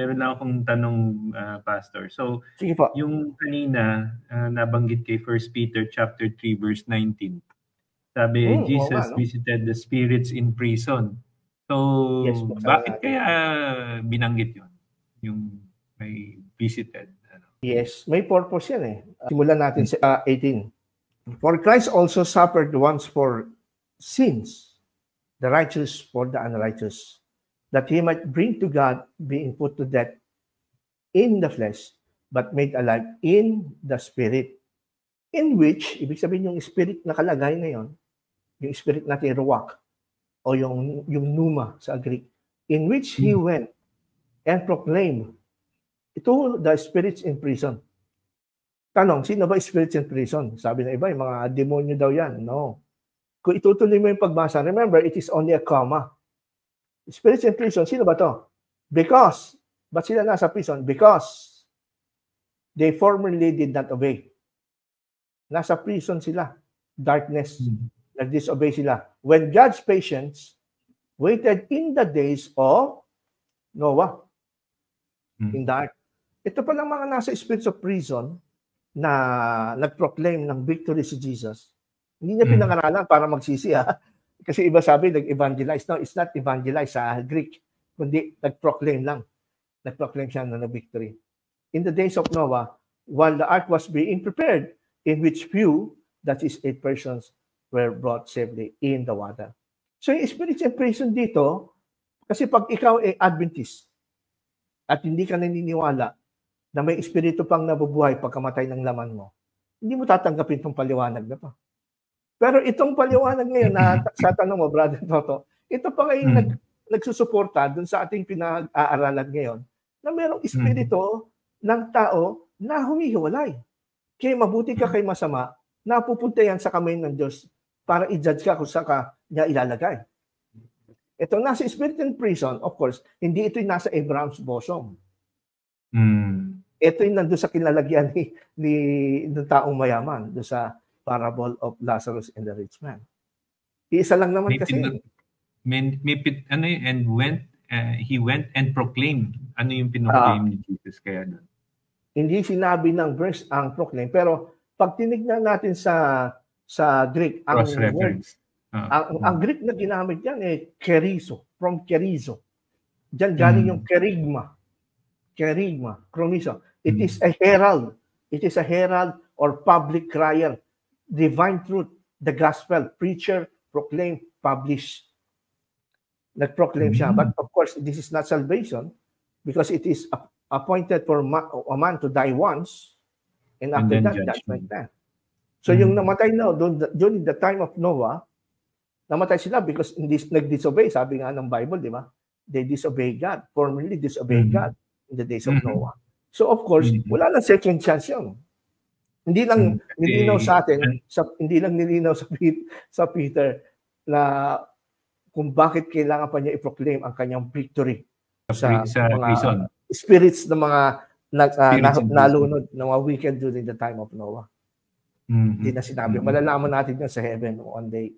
meron na akong tanong, Pastor. So, Sige po. yung kanina, nabanggit kay 1 Peter chapter 3 verse 19. Sabi, Jesus visited the spirits in prison. So, Yes, bakit kaya binanggit yun? Yung may visited? Yes, may purpose yan eh. Simulan natin sa 18. For Christ also suffered once for sins, the righteous for the unrighteous, that he might bring to God, being put to death in the flesh, but made alive in the spirit. In which, ibig sabihin yung spirit na kalagay na yon, yung spirit natin ruach, o yung pneuma sa Greek, in which he went and proclaimed to the spirits in prison. Tanong, sino ba spirits in prison? Sabi na iba, yung mga demonyo daw yan. No. Kung itutuloy mo yung pagbasa, remember, it is only a comma. Spirits in prison, sino ba to? Because, ba't sila nasa prison? Because they formerly did not obey. Nasa prison sila. Darkness. Nag-disobey sila. When God's patience waited in the days of Noah. In dark. Ito pa lang mga nasa spirits of prison na nag-proclaim ng victory si Jesus. Hindi niya pinangaralan para magsisi ha. Kasi iba sabi, nag-evangelize. No, it's not evangelize sa Greek. Kundi nag-proclaim lang. Nag-proclaim siya ng victory. In the days of Noah, while the ark was being prepared, in which few, that is 8 persons, were brought safely in the water. So yung spirits in prison dito, kasi pag ikaw ay Adventist at hindi ka naniniwala na may espiritu pang nabubuhay pagkamatay ng laman mo, hindi mo tatanggapin itong paliwanag na to. Pero itong paliwanag ngayon na sa tanong mo, Brother Toto, ito pa ngayon nagsusuporta dun sa ating pinag-aaralan ngayon na mayroong espiritu ng tao na humihiwalay. Kaya mabuti ka kay masama, napupunta yan sa kamay ng Diyos para i-judge ka kung saan ka niya ilalagay. Ito nasa spirit in prison, of course, hindi ito yung nasa Abraham's bosom. Ito yung nandun sa kinalagyan ng taong mayaman, doon sa parable of Lazarus and the rich man. Isa lang naman kasi. He went and proclaimed. Ano yung pinoclaim ni Jesus kaya doon? Hindi sinabi ng verse ang proclaim, pero pag tinignan natin sa Greek, ang Greek na ginamit yan kerizo, from kerizo. Diyan galing yung kerigma, chronizo. It is a herald. It is a herald or public crier. Divine truth, the gospel, preacher, proclaim, publish. Nag-proclaim siya. But of course, this is not salvation because it is appointed for a man to die once and after that, judgment na. So yung namatay na during the time of Noah, namatay sila because nag-disobey. Sabi nga ng Bible, di ba? They disobey God. Formerly disobey God in the days of Noah. So of course, wala lang second chance yun. Hindi lang nilinaw sa atin, hindi lang nilinaw sa Peter na kung bakit kailangan pa niya i-proclaim ang kanyang victory sa mga prison. Spirits ng mga nalunod ng mga wicked during the time of Noah. Hindi na sinabi. Malalaman natin yun sa heaven one day.